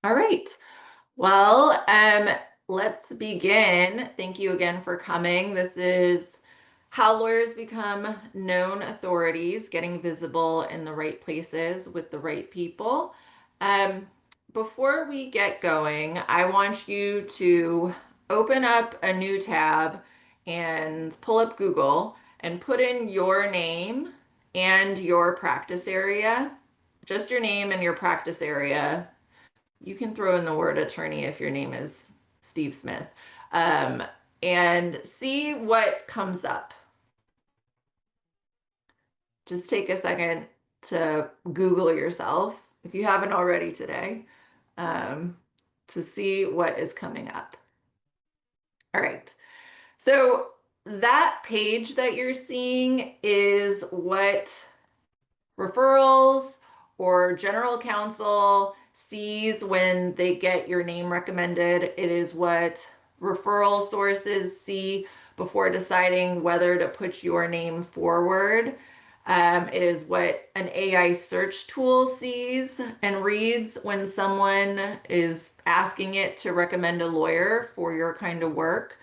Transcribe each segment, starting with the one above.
All right. Well, let's begin. Thank you again for coming. This is how lawyers become known authorities, getting visible in the right places with the right people. Um, Before we get going, I want you to open up a new tab and pull up Google and put in your name and your practice area, just your name and your practice area. You can throw in the word attorney if your name is Steve Smith, um, and see what comes up. Just take a second to Google yourself, if you haven't already today, um, to see what is coming up. All right. So that page that you're seeing is what referrals or general counsel sees when they get your name recommended. It is what referral sources see before deciding whether to put your name forward. It is what an AI search tool sees and reads when someone is asking it to recommend a lawyer for your kind of work.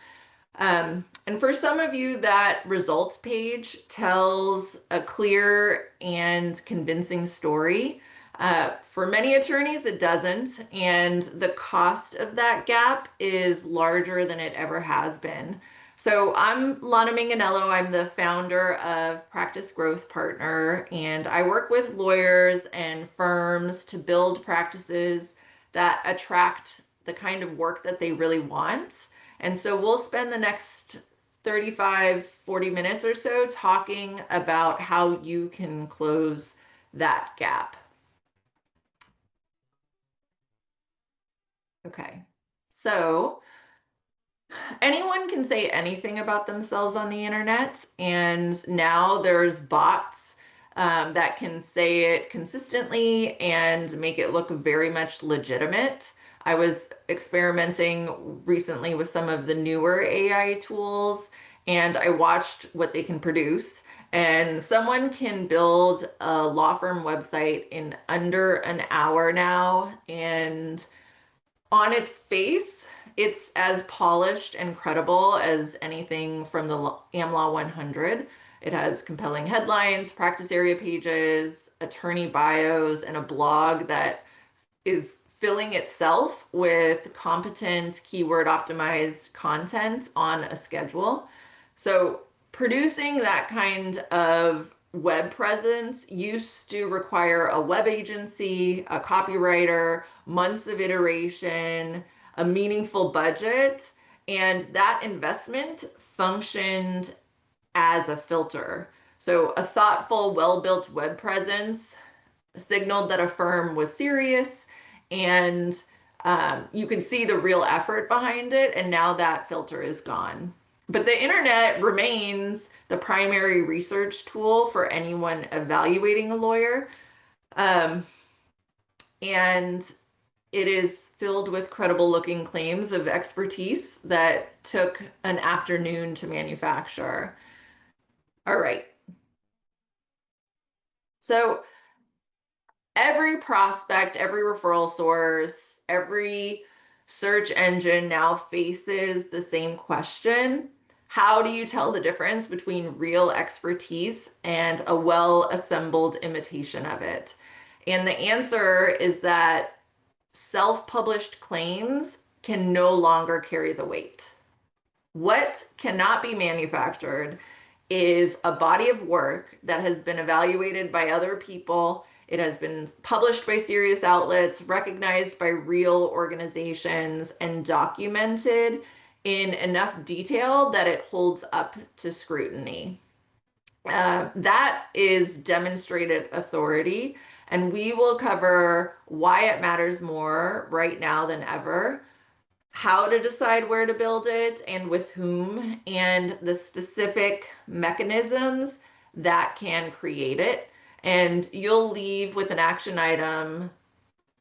And for some of you, that results page tells a clear and convincing story. For many attorneys, it doesn't, and the cost of that gap is larger than it ever has been. So I'm Lana Manganiello. I'm the founder of Practice Growth Partner, and I work with lawyers and firms to build practices that attract the kind of work that they really want. And so we'll spend the next 35, 40 minutes or so talking about how you can close that gap. Okay, so anyone can say anything about themselves on the internet, and now there's bots that can say it consistently and make it look very much legitimate. I was experimenting recently with some of the newer AI tools, and I watched what they can produce. And someone can build a law firm website in under an hour now, and on its face, it's as polished and credible as anything from the AmLaw 100. It has compelling headlines, practice area pages, attorney bios, and a blog that is filling itself with competent keyword optimized content on a schedule. So producing that kind of web presence used to require a web agency, a copywriter, months of iteration, a meaningful budget, and that investment functioned as a filter. So a thoughtful, well-built web presence signaled that a firm was serious, and you can see the real effort behind it, and now that filter is gone. But the internet remains the primary research tool for anyone evaluating a lawyer. Um, and it is filled with credible looking claims of expertise that took an afternoon to manufacture. All right. So every prospect, every referral source, every search engine now faces the same question. How do you tell the difference between real expertise and a well-assembled imitation of it? And the answer is that self-published claims can no longer carry the weight. What cannot be manufactured is a body of work that has been evaluated by other people. It has been published by serious outlets, recognized by real organizations, and documented in enough detail that it holds up to scrutiny. That is demonstrated authority, and we will cover why it matters more right now than ever, how to decide where to build it and with whom, and the specific mechanisms that can create it. And you'll leave with an action item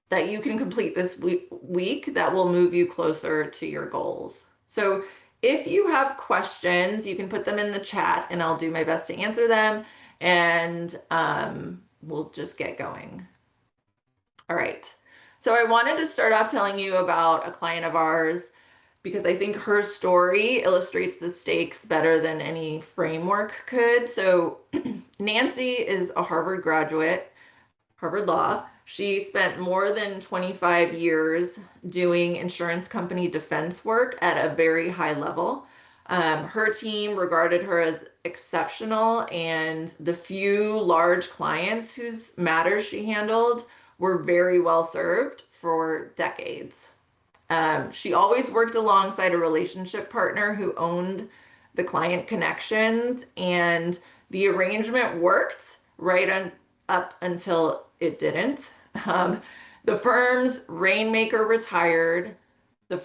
that you can complete this week that will move you closer to your goals. So if you have questions, you can put them in the chat and I'll do my best to answer them, and we'll just get going. All right. So I wanted to start off telling you about a client of ours because I think her story illustrates the stakes better than any framework could. So Nancy is a Harvard graduate, Harvard Law. She spent more than 25 years doing insurance company defense work at a very high level. Her team regarded her as exceptional, and the few large clients whose matters she handled were very well served for decades. She always worked alongside a relationship partner who owned the client connections, and the arrangement worked up until it didn't. Um, the firm's rainmaker retired, the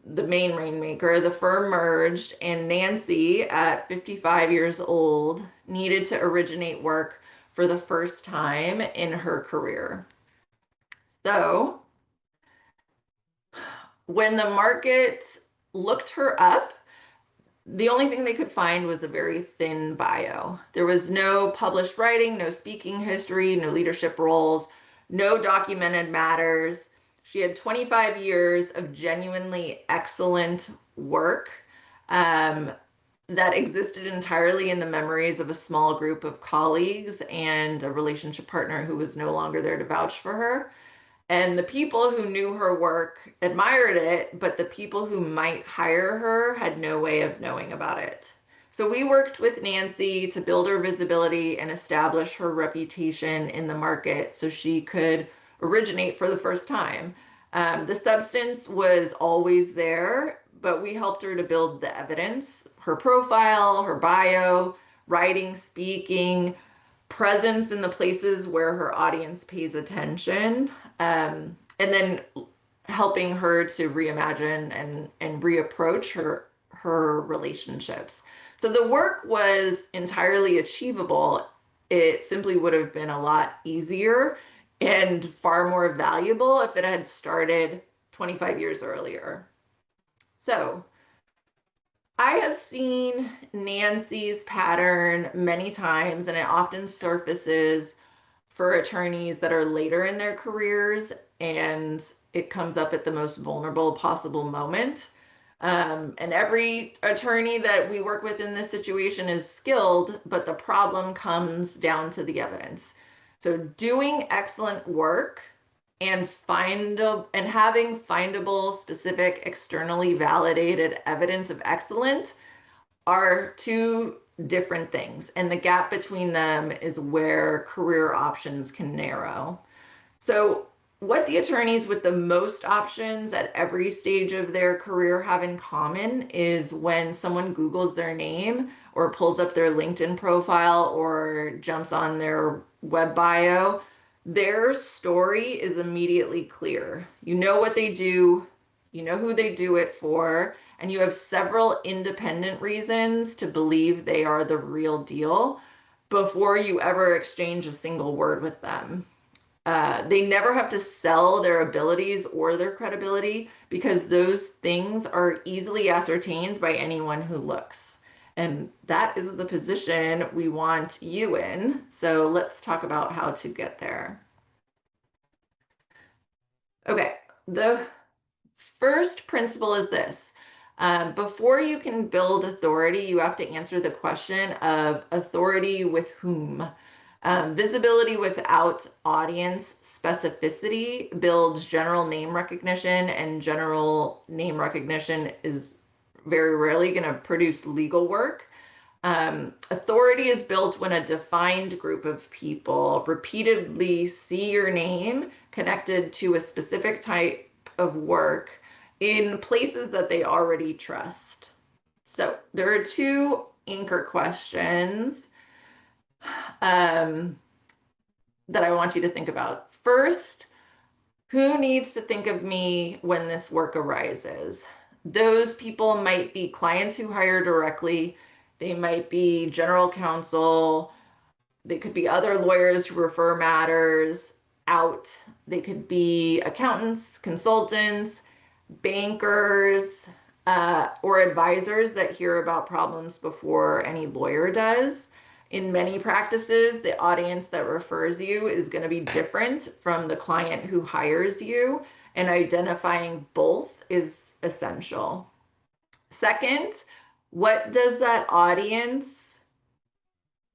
the main rainmaker. The firm merged, and Nancy, at 55 years old, needed to originate work for the first time in her career. So when the market looked her up, the only thing they could find was a very thin bio. There was no published writing, no speaking history, no leadership roles, no documented matters. She had 25 years of genuinely excellent work um, that existed entirely in the memories of a small group of colleagues and a relationship partner who was no longer there to vouch for her. And the people who knew her work admired it, but the people who might hire her had no way of knowing about it. So we worked with Nancy to build her visibility and establish her reputation in the market so she could originate for the first time. The substance was always there, but we helped her to build the evidence, her profile, her bio, writing, speaking, presence in the places where her audience pays attention, and then helping her to reimagine and reapproach her relationships. So the work was entirely achievable. It simply would have been a lot easier and far more valuable if it had started 25 years earlier. So I have seen Nancy's pattern many times, and it often surfaces for attorneys that are later in their careers, and it comes up at the most vulnerable possible moment. And every attorney that we work with in this situation is skilled, but the problem comes down to the evidence. So doing excellent work and having findable, specific, externally validated evidence of excellence are two different things, and the gap between them is where career options can narrow. So what the attorneys with the most options at every stage of their career have in common is when someone Googles their name or pulls up their LinkedIn profile or jumps on their web bio, their story is immediately clear. You know what they do, you know who they do it for, and you have several independent reasons to believe they are the real deal before you ever exchange a single word with them. They never have to sell their abilities or their credibility because those things are easily ascertained by anyone who looks. And that is the position we want you in. So let's talk about how to get there. Okay, the first principle is this. Before you can build authority, you have to answer the question of authority with whom. Visibility without audience specificity builds general name recognition, and general name recognition is very rarely going to produce legal work. Authority is built when a defined group of people repeatedly see your name connected to a specific type of work in places that they already trust. So there are two anchor questions that I want you to think about. First, who needs to think of me when this work arises? Those people might be clients who hire directly. They might be general counsel. They could be other lawyers who refer matters out. They could be accountants, consultants, bankers, or advisors that hear about problems before any lawyer does. In many practices, the audience that refers you is going to be different from the client who hires you, and identifying both is essential. Second, what does that audience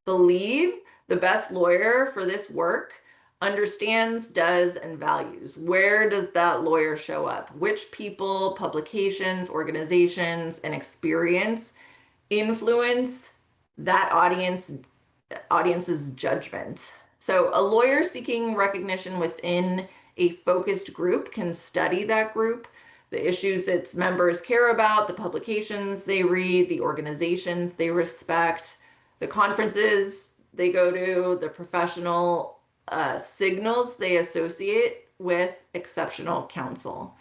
believe? The best lawyer for this work understands, does, and values. Where does that lawyer show up? Which people, publications, organizations, and experience influence that audience's judgment? So a lawyer seeking recognition within a focused group can study that group, the issues its members care about, the publications they read, the organizations they respect, the conferences they go to, the professional signals they associate with exceptional counsel.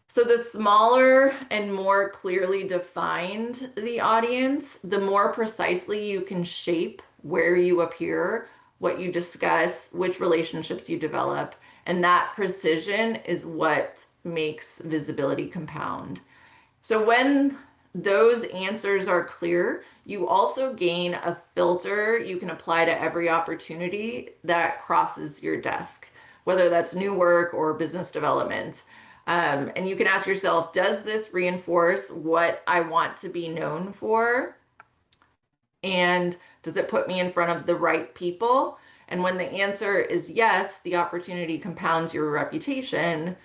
So the smaller and more clearly defined the audience, the more precisely you can shape where you appear, what you discuss, which relationships you develop, and that precision is what makes visibility compound. So when those answers are clear, you also gain a filter you can apply to every opportunity that crosses your desk, whether that's new work or business development. And you can ask yourself, does this reinforce what I want to be known for? And does it put me in front of the right people? And when the answer is yes, the opportunity compounds your reputation.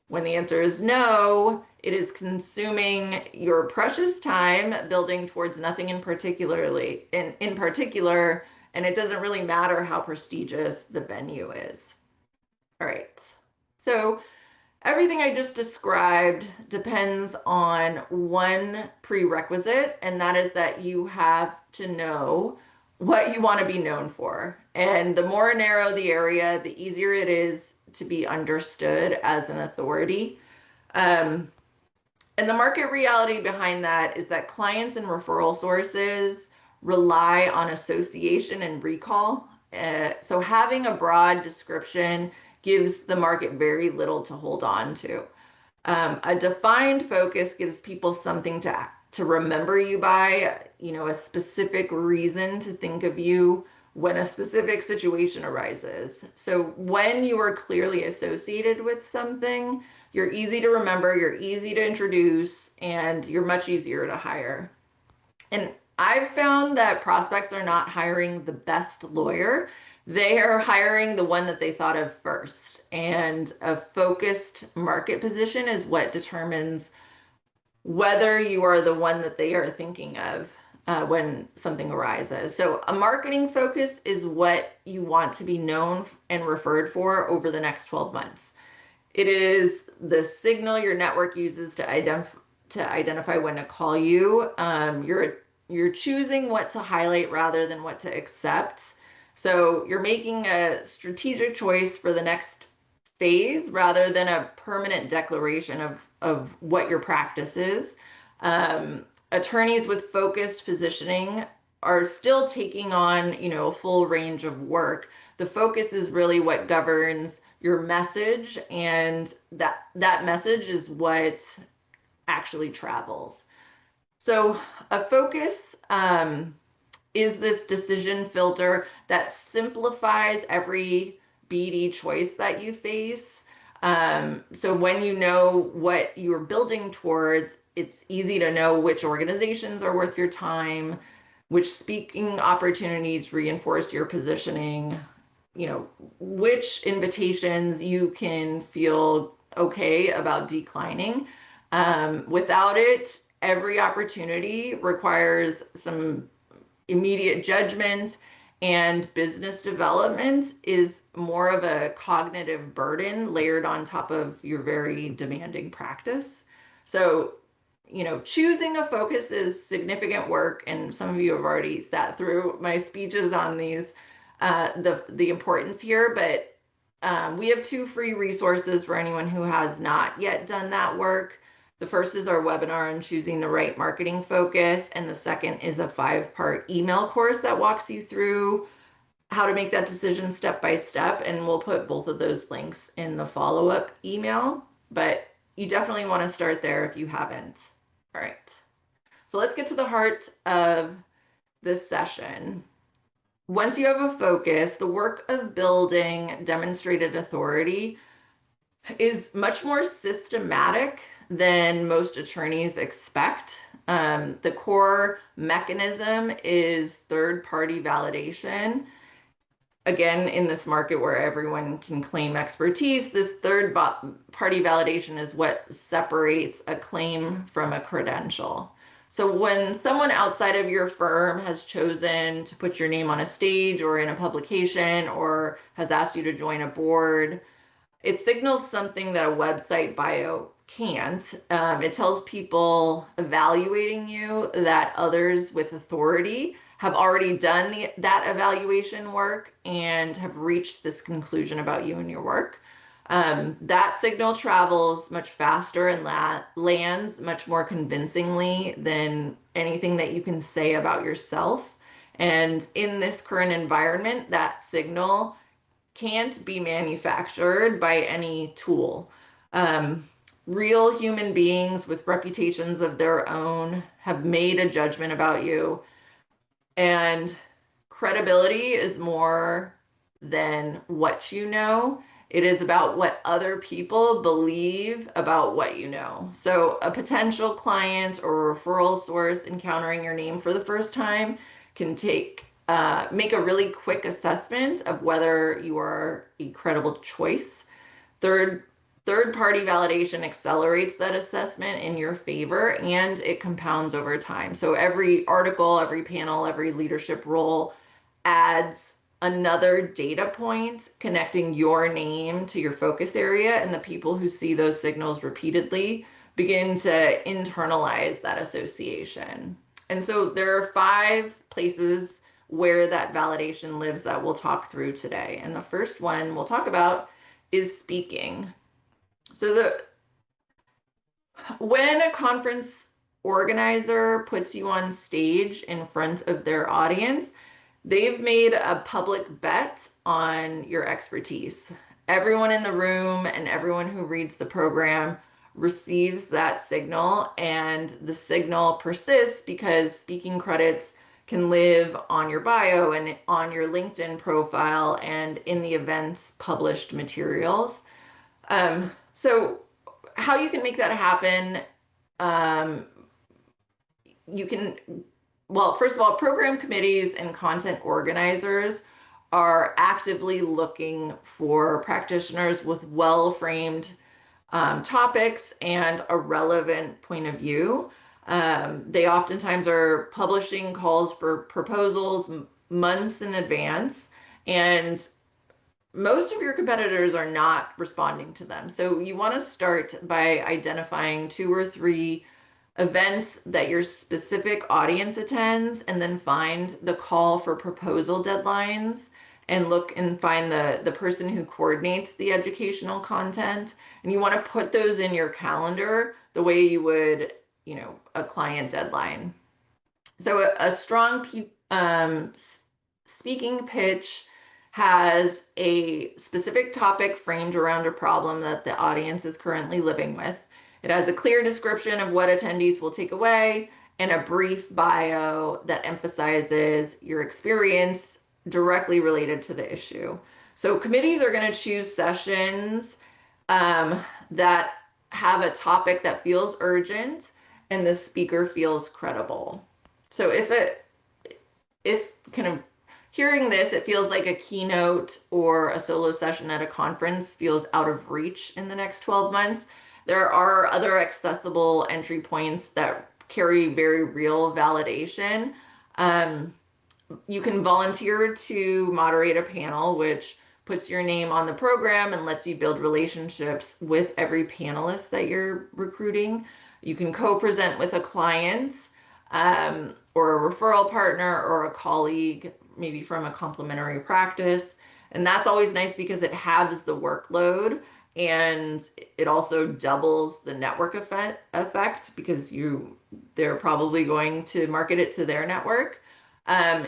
When the answer is no, it is consuming your precious time building towards nothing in particular, and it doesn't really matter how prestigious the venue is. All right. So everything I just described depends on one prerequisite, and that is that you have to know what you want to be known for. And the more narrow the area, the easier it is to be understood as an authority. And the market reality behind that is that clients and referral sources rely on association and recall. So having a broad description gives the market very little to hold on to. A defined focus gives people something to remember you by, a specific reason to think of you when a specific situation arises. So when you are clearly associated with something, you're easy to remember, you're easy to introduce, and you're much easier to hire. And I've found that prospects are not hiring the best lawyer. They are hiring the one that they thought of first. And a focused market position is what determines whether you are the one that they are thinking of when something arises. So a marketing focus is what you want to be known and referred for over the next 12 months. It is the signal your network uses to identify when to call you. You're choosing what to highlight rather than what to accept. So you're making a strategic choice for the next phase rather than a permanent declaration of what your practice is. Attorneys with focused positioning are still taking on, a full range of work. The focus is really what governs your message, and that message is what actually travels. So a focus is this decision filter that simplifies every BD choice that you face. So when you know what you're building towards, it's easy to know which organizations are worth your time, which speaking opportunities reinforce your positioning, which invitations you can feel okay about declining. Without it, every opportunity requires some immediate judgment, and business development is more of a cognitive burden layered on top of your very demanding practice. So, choosing a focus is significant work, and some of you have already sat through my speeches on these, the importance here, but we have 2 free resources for anyone who has not yet done that work. The first is our webinar on choosing the right marketing focus, and the second is a 5-part email course that walks you through how to make that decision step by step, and we'll put both of those links in the follow-up email, but you definitely want to start there if you haven't. All right, so let's get to the heart of this session. once you have a focus, the work of building demonstrated authority is much more systematic than most attorneys expect. The core mechanism is third-party validation. Again, in this market where everyone can claim expertise, this third-party validation is what separates a claim from a credential. So when someone outside of your firm has chosen to put your name on a stage or in a publication or has asked you to join a board, it signals something that a website bio can't. It tells people evaluating you that others with authority have already done that evaluation work and have reached this conclusion about you and your work. That signal travels much faster and lands much more convincingly than anything that you can say about yourself. And in this current environment, that signal can't be manufactured by any tool. Real human beings with reputations of their own have made a judgment about you, and credibility is more than what you know. It is about what other people believe about what you know. So, a potential client or referral source encountering your name for the first time can make a really quick assessment of whether you are a credible choice. Third, third party validation accelerates that assessment in your favor and it compounds over time. So every article, every panel, every leadership role adds another data point connecting your name to your focus area, and the people who see those signals repeatedly begin to internalize that association. And so there are 5 places where that validation lives that we'll talk through today. And the first one we'll talk about is speaking. So when a conference organizer puts you on stage in front of their audience, they've made a public bet on your expertise. Everyone in the room and everyone who reads the program receives that signal, and the signal persists because speaking credits can live on your bio and on your LinkedIn profile and in the event's published materials. So how you can make that happen, um, you can, well, first of all, program committees and content organizers are actively looking for practitioners with well-framed topics and a relevant point of view. They oftentimes are publishing calls for proposals months in advance, and most of your competitors are not responding to them. So you want to start by identifying 2 or 3 events that your specific audience attends, and then find the call for proposal deadlines and look and find the person who coordinates the educational content. And you want to put those in your calendar the way you would, a client deadline. So a strong speaking pitch has a specific topic framed around a problem that the audience is currently living with. It has a clear description of what attendees will take away and a brief bio that emphasizes your experience directly related to the issue. So committees are going to choose sessions that have a topic that feels urgent and the speaker feels credible. So if kind of hearing this, it feels like a keynote or a solo session at a conference feels out of reach in the next 12 months. There are other accessible entry points that carry very real validation. You can volunteer to moderate a panel, which puts your name on the program and lets you build relationships with every panelist that you're recruiting. You can co-present with a client, or a referral partner or a colleague, maybe from a complementary practice. And that's always nice because it halves the workload, and it also doubles the network effect because they're probably going to market it to their network.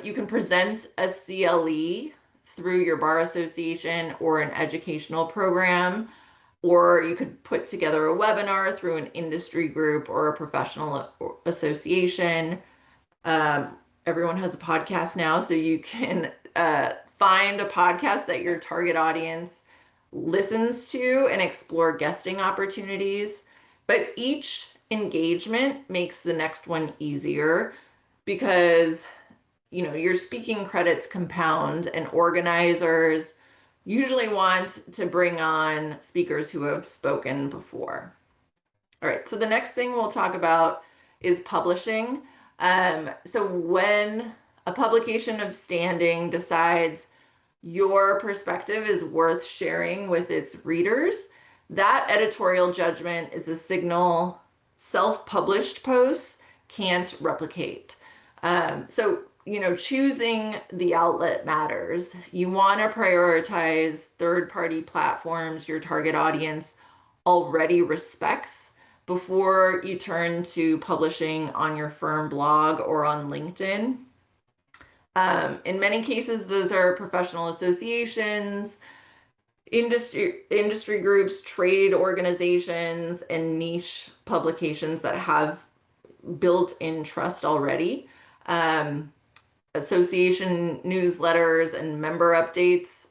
You can present a CLE through your bar association or an educational program, or you could put together a webinar through an industry group or a professional association. everyone has a podcast now, so you can find a podcast that your target audience listens to and explore guesting opportunities. But each engagement makes the next one easier because your speaking credits compound, and organizers usually want to bring on speakers who have spoken before. All right, so the next thing we'll talk about is publishing. So when a publication of standing decides your perspective is worth sharing with its readers, that editorial judgment is a signal self-published posts can't replicate. So, choosing the outlet matters. You want to prioritize third-party platforms your target audience already respects before you turn to publishing on your firm blog or on LinkedIn. In many cases, those are professional associations, industry groups, trade organizations, and niche publications that have built-in trust already. Association newsletters and member updates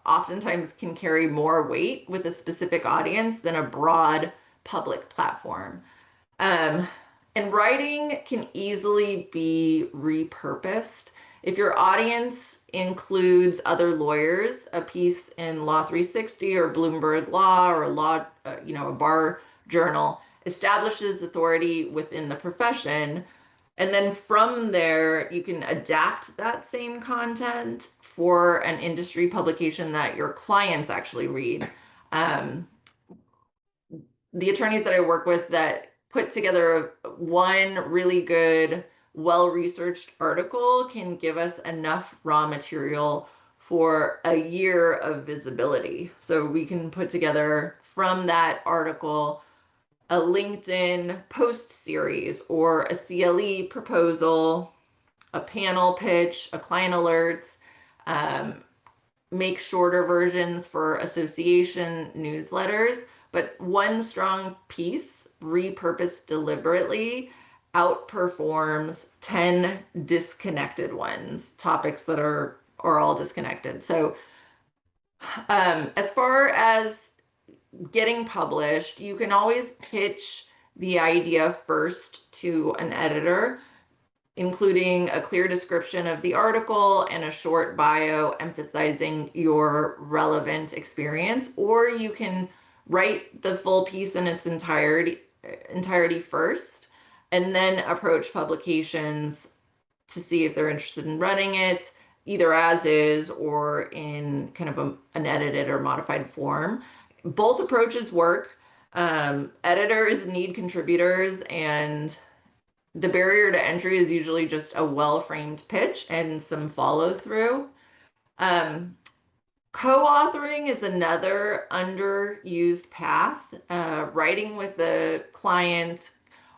oftentimes can carry more weight with a specific audience than a broad public platform. And writing can easily be repurposed. If your audience includes other lawyers, a piece in Law 360 or Bloomberg Law or a bar journal establishes authority within the profession. And then from there, you can adapt that same content for an industry publication that your clients actually read. The attorneys that I work with that put together one really good, well-researched article can give us enough raw material for a year of visibility. So we can put together from that article a LinkedIn post series or a CLE proposal, a panel pitch, a client alerts, make shorter versions for association newsletters. But one strong piece, repurposed deliberately, outperforms 10 disconnected ones, topics that are all disconnected. So as far as getting published, you can always pitch the idea first to an editor, including a clear description of the article and a short bio emphasizing your relevant experience, or you can write the full piece in its entirety first, and then approach publications to see if they're interested in running it, either as is or in kind of an edited or modified form. Both approaches work. Editors need contributors, and the barrier to entry is usually just a well-framed pitch and some follow-through. Co-authoring is another underused path. Writing with a client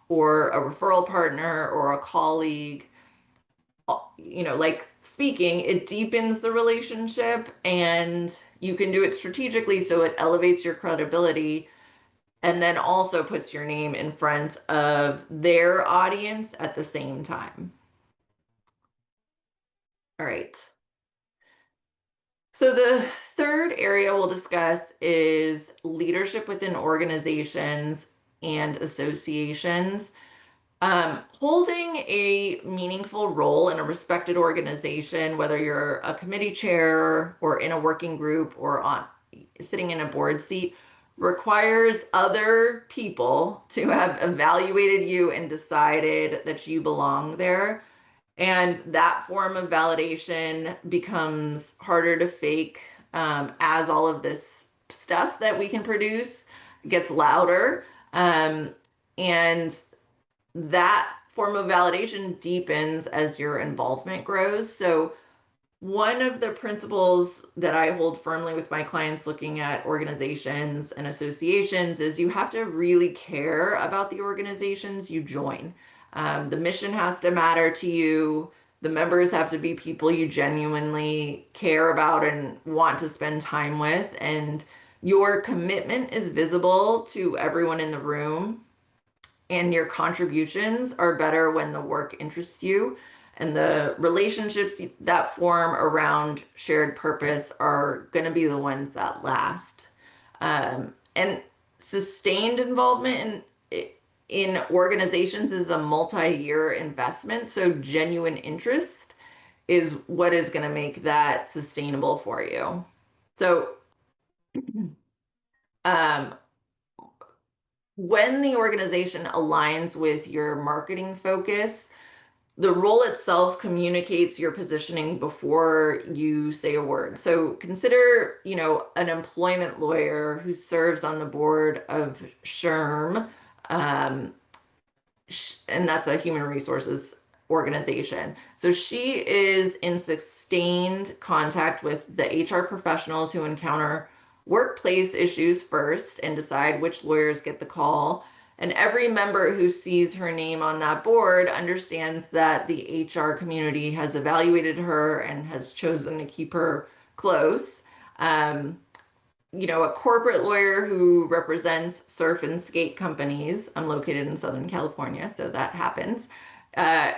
or a referral partner or a colleague, like speaking, it deepens the relationship, and you can do it strategically so it elevates your credibility and then also puts your name in front of their audience at the same time. All right. So the third area we'll discuss is leadership within organizations and associations. Holding a meaningful role in a respected organization, whether you're a committee chair or in a working group or sitting in a board seat, requires other people to have evaluated you and decided that you belong there. And that form of validation becomes harder to fake as all of this stuff that we can produce gets louder. And that form of validation deepens as your involvement grows. So one of the principles that I hold firmly with my clients looking at organizations and associations is you have to really care about the organizations you join. The mission has to matter to you. The members have to be people you genuinely care about and want to spend time with. And your commitment is visible to everyone in the room. And your contributions are better when the work interests you. And the relationships that form around shared purpose are going to be the ones that last. And sustained involvement in organizations is a multi-year investment. So genuine interest is what is going to make that sustainable for you. So um, when the organization aligns with your marketing focus, the role itself communicates your positioning before you say a word. So consider, an employment lawyer who serves on the board of SHRM, um, and that's a human resources organization. So she is in sustained contact with the HR professionals who encounter workplace issues first and decide which lawyers get the call. And every member who sees her name on that board understands that the HR community has evaluated her and has chosen to keep her close. A corporate lawyer who represents surf and skate companies. I'm located in Southern California, so that happens. Uh,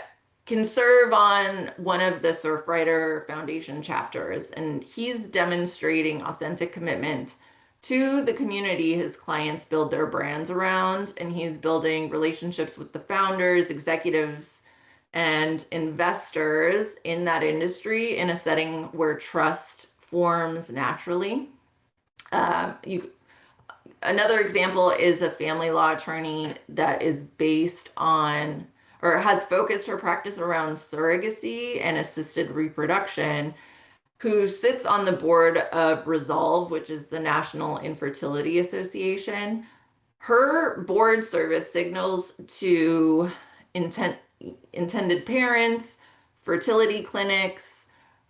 can serve on one of the Surfrider Foundation chapters, and he's demonstrating authentic commitment to the community his clients build their brands around, and he's building relationships with the founders, executives, and investors in that industry in a setting where trust forms naturally. Another example is a family law attorney that is based on or has focused her practice around surrogacy and assisted reproduction, who sits on the board of Resolve, which is the National Infertility Association. Her board service signals to intended parents, fertility clinics,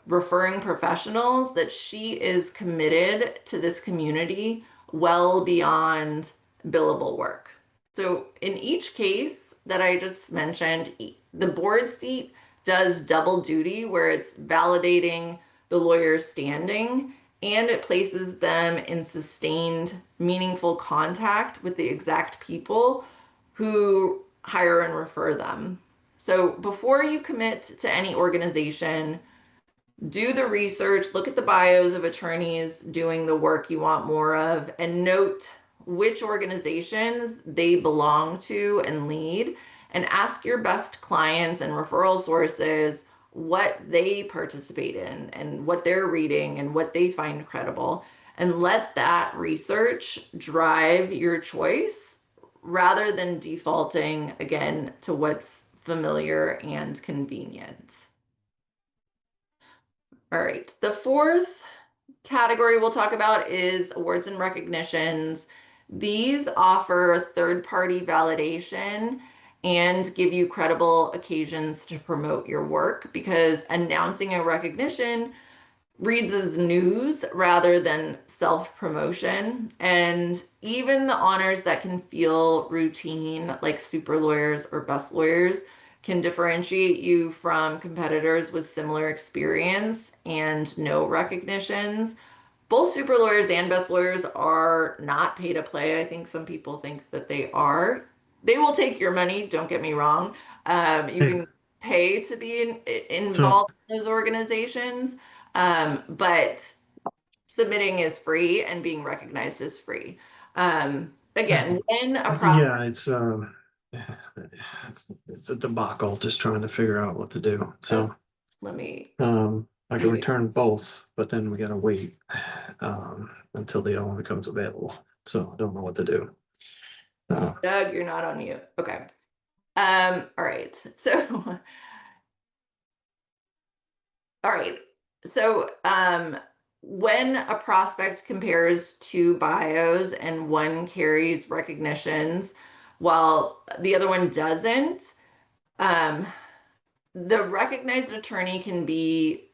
referring professionals that she is committed to this community well beyond billable work. So in each case that I just mentioned, the board seat does double duty where it's validating the lawyer's standing and it places them in sustained, meaningful contact with the exact people who hire and refer them. So before you commit to any organization, do the research, look at the bios of attorneys doing the work you want more of, and note which organizations they belong to and lead, and ask your best clients and referral sources what they participate in and what they're reading and what they find credible, and let that research drive your choice rather than defaulting again to what's familiar and convenient. All right, the fourth category we'll talk about is awards and recognitions. These offer third-party validation and give you credible occasions to promote your work, because announcing a recognition reads as news rather than self-promotion. And even the honors that can feel routine, like super lawyers or best lawyers, can differentiate you from competitors with similar experience and no recognitions. Both super lawyers and best lawyers are not pay to play. I think some people think that they are. They will take your money, don't get me wrong. You can pay to be involved in those organizations, but submitting is free and being recognized is free. Again, when a process. Yeah, it's a debacle just trying to figure out what to do. So let me. I can return both, but then we gotta wait until the other one becomes available. So I don't know what to do. Doug, you're not on mute. Okay. All right. So, all right. So, when a prospect compares two bios and one carries recognitions while the other one doesn't, the recognized attorney can be,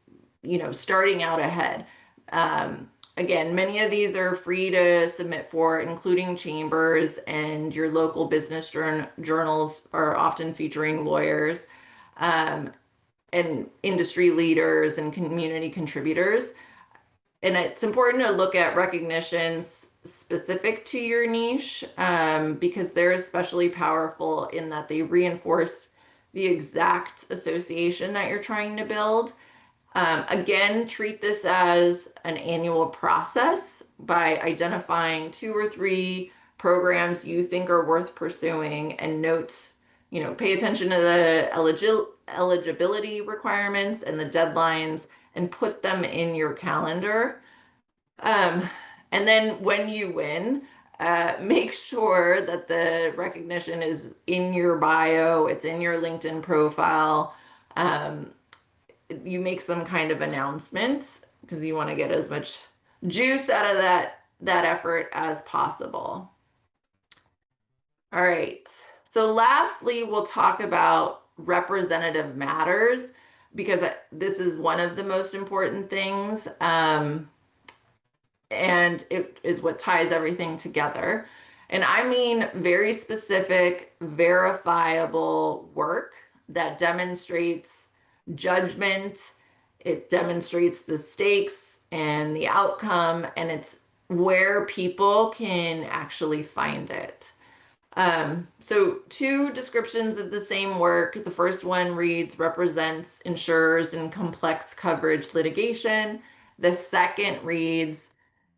starting out ahead. Again, many of these are free to submit for, including chambers, and your local business journals are often featuring lawyers and industry leaders and community contributors. And it's important to look at recognitions specific to your niche, because they're especially powerful in that they reinforce the exact association that you're trying to build. Again, treat this as an annual process by identifying 2 or 3 programs you think are worth pursuing, and pay attention to the eligibility requirements and the deadlines, and put them in your calendar. Um, and then when you win, make sure that the recognition is in your bio, it's in your LinkedIn profile. You make some kind of announcements because you want to get as much juice out of that effort as possible. All right. So lastly, we'll talk about representative matters, because this is one of the most important things. And it is what ties everything together. And I mean very specific, verifiable work that demonstrates judgment, it demonstrates the stakes and the outcome, and it's where people can actually find it. So 2 descriptions of the same work. The first one reads, represents insurers in complex coverage litigation. The second reads,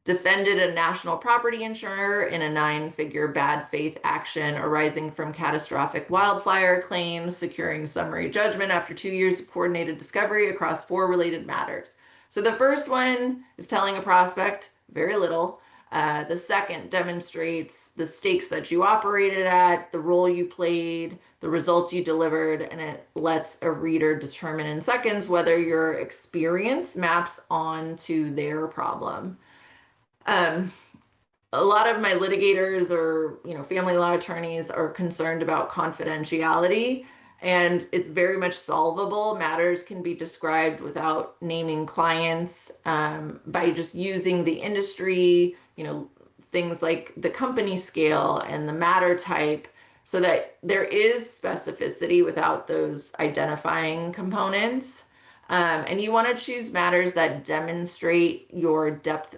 defended a national property insurer in a 9-figure bad faith action arising from catastrophic wildfire claims, securing summary judgment after 2 years of coordinated discovery across 4 related matters. So the first one is telling a prospect very little. The second demonstrates the stakes that you operated at, the role you played, the results you delivered, and it lets a reader determine in seconds whether your experience maps onto their problem. A lot of my litigators or family law attorneys are concerned about confidentiality, and it's very much solvable. Matters can be described without naming clients, by just using the industry, things like the company scale and the matter type, so that there is specificity without those identifying components. And you want to choose matters that demonstrate your depth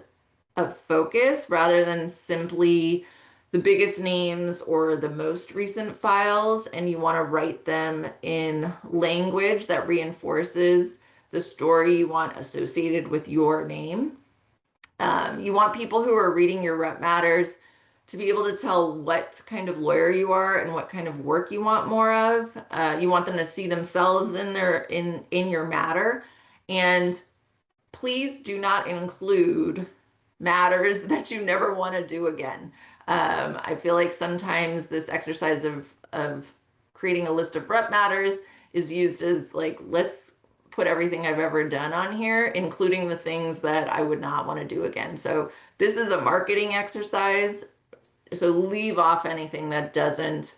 of focus rather than simply the biggest names or the most recent files. And you want to write them in language that reinforces the story you want associated with your name. You want people who are reading your rep matters to be able to tell what kind of lawyer you are and what kind of work you want more of. You want them to see themselves in your matter. And please do not include matters that you never want to do again. I feel like sometimes this exercise of creating a list of rep matters is used as like, let's put everything I've ever done on here, including the things that I would not want to do again. So this is a marketing exercise. So leave off anything that doesn't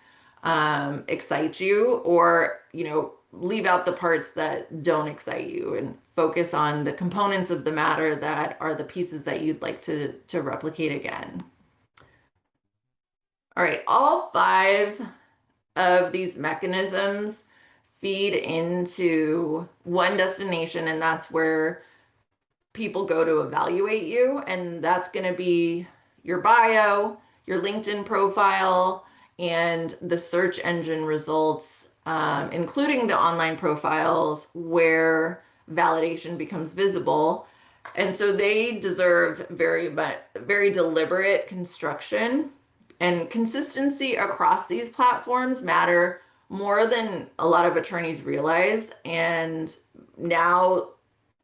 excite you, or leave out the parts that don't excite you, and focus on the components of the matter that are the pieces that you'd like to replicate again. All right, all 5 of these mechanisms feed into one destination, and that's where people go to evaluate you. And that's going to be your bio, your LinkedIn profile, and the search engine results, including the online profiles where validation becomes visible. And so they deserve very deliberate construction, and consistency across these platforms matter more than a lot of attorneys realize. And now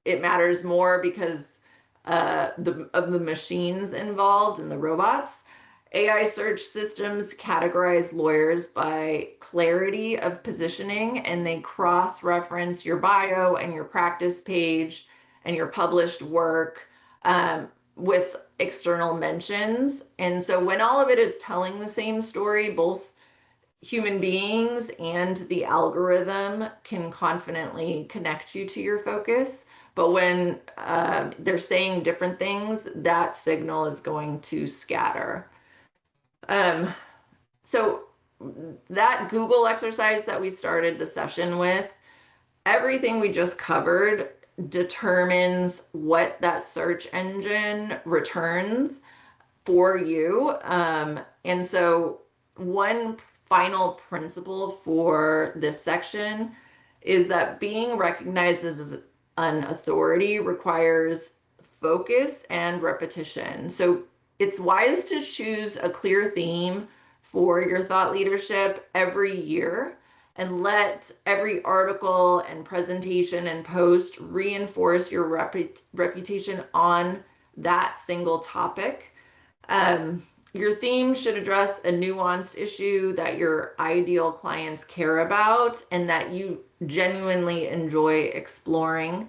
it matters more because of the machines involved and the robots. AI search systems categorize lawyers by clarity of positioning, and they cross-reference your bio and your practice page and your published work with external mentions. And so when all of it is telling the same story, both human beings and the algorithm can confidently connect you to your focus. But when they're saying different things, that signal is going to scatter. So that Google exercise that we started the session with, everything we just covered determines what that search engine returns for you. And so one final principle for this section is that being recognized as an authority requires focus and repetition. So it's wise to choose a clear theme for your thought leadership every year and let every article and presentation and post reinforce your reputation on that single topic. Your theme should address a nuanced issue that your ideal clients care about and that you genuinely enjoy exploring.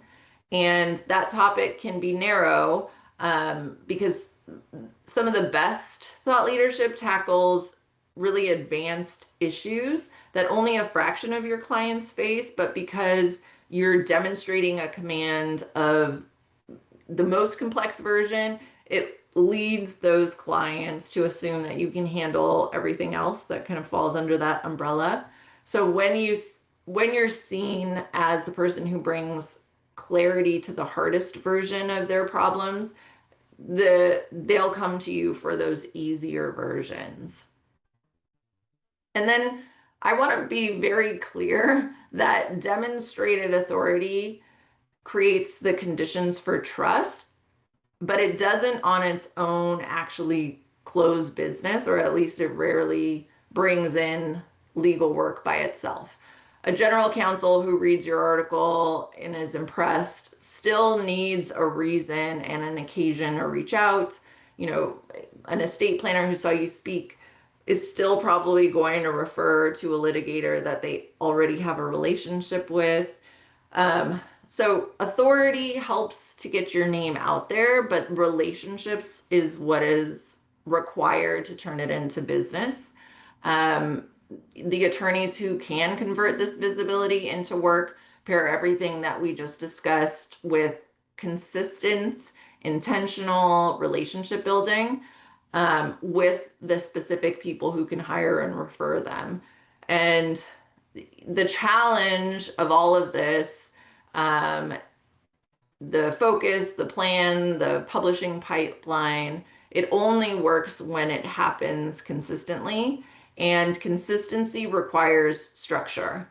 And that topic can be narrow because some of the best thought leadership tackles really advanced issues that only a fraction of your clients face, but because you're demonstrating a command of the most complex version, it leads those clients to assume that you can handle everything else that kind of falls under that umbrella. So when you're seen as the person who brings clarity to the hardest version of their problems, they'll come to you for those easier versions. And then I want to be very clear that demonstrated authority creates the conditions for trust, but it doesn't on its own actually close business, or at least it rarely brings in legal work by itself. A general counsel who reads your article and is impressed still needs a reason and an occasion to reach out. You know, an estate planner who saw you speak is still probably going to refer to a litigator that they already have a relationship with. So authority helps to get your name out there, but relationships is what is required to turn it into business. The attorneys who can convert this visibility into work pair everything that we just discussed with consistent, intentional relationship building with the specific people who can hire and refer them. And the challenge of all of this, the focus, the plan, the publishing pipeline, it only works when it happens consistently, and consistency requires structure.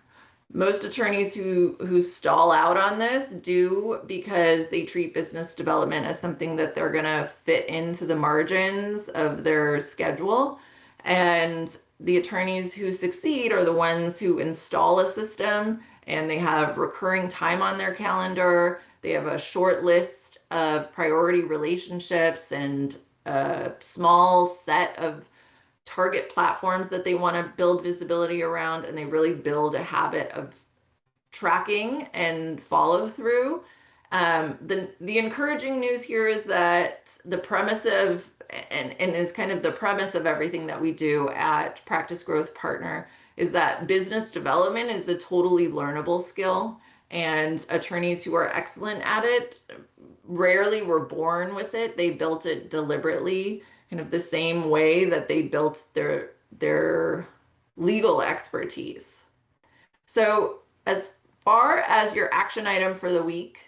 Most attorneys who stall out on this do because they treat business development as something that they're going to fit into the margins of their schedule. And the attorneys who succeed are the ones who install a system and they have recurring time on their calendar. They have a short list of priority relationships and a small set of target platforms that they want to build visibility around, and they really build a habit of tracking and follow through. The encouraging news here is that the premise of and is kind of the premise of everything that we do at Practice Growth Partner is that business development is a totally learnable skill, and attorneys who are excellent at it rarely were born with it. They built it deliberately, kind of the same way that they built their legal expertise. So as far as your action item for the week,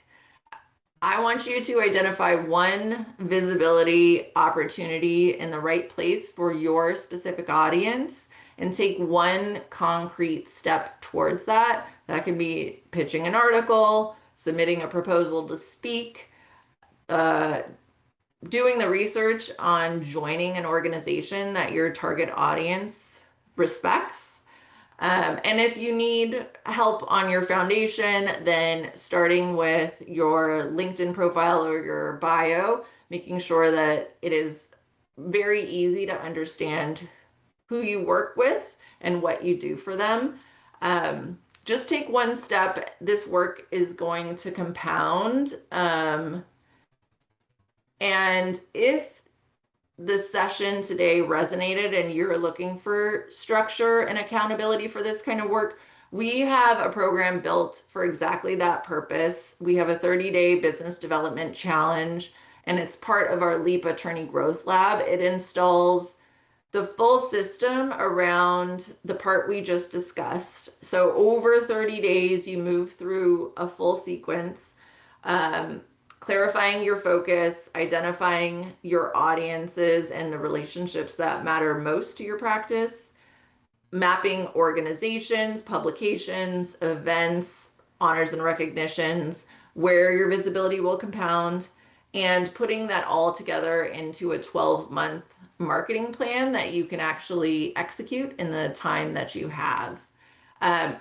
I want you to identify one visibility opportunity in the right place for your specific audience and take one concrete step towards that. That can be pitching an article, submitting a proposal to speak, doing the research on joining an organization that your target audience respects. And if you need help on your foundation, then starting with your LinkedIn profile or your bio, making sure that it is very easy to understand who you work with and what you do for them. Just take one step. This work is going to compound. And if the session today resonated and you're looking for structure and accountability for this kind of work, we have a program built for exactly that purpose. We have a 30-day business development challenge, and it's part of our LEAP Attorney Growth Lab. It installs the full system around the part we just discussed. So over 30 days, you move through a full sequence. Clarifying your focus, identifying your audiences and the relationships that matter most to your practice, mapping organizations, publications, events, honors and recognitions, where your visibility will compound, and putting that all together into a 12-month marketing plan that you can actually execute in the time that you have.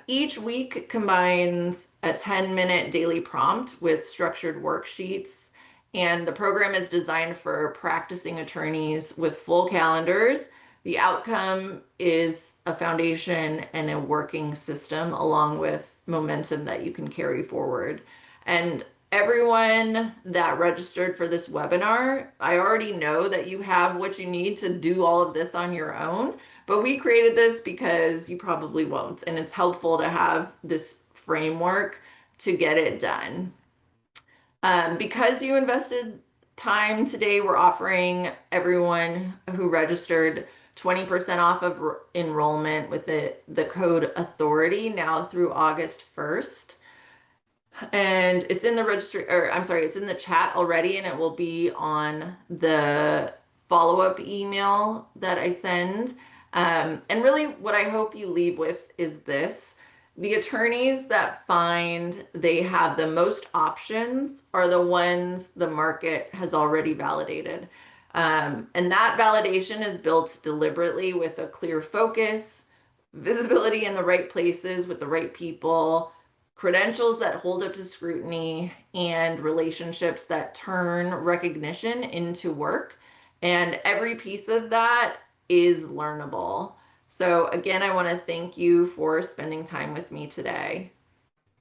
Each week combines a 10-minute daily prompt with structured worksheets, and the program is designed for practicing attorneys with full calendars. The outcome is a foundation and a working system, along with momentum that you can carry forward. And everyone that registered for this webinar, I already know that you have what you need to do all of this on your own, but we created this because you probably won't, and it's helpful to have this framework to get it done. Because you invested time today, we're offering everyone who registered 20% off of enrollment with the code authority now through August 1st. And it's in the registry, or I'm sorry, it's in the chat already, and it will be on the follow-up email that I send. And really what I hope you leave with is this: the attorneys that find they have the most options are the ones the market has already validated. And that validation is built deliberately with a clear focus, visibility in the right places with the right people, credentials that hold up to scrutiny, and relationships that turn recognition into work. And every piece of that is learnable. So again, I want to thank you for spending time with me today.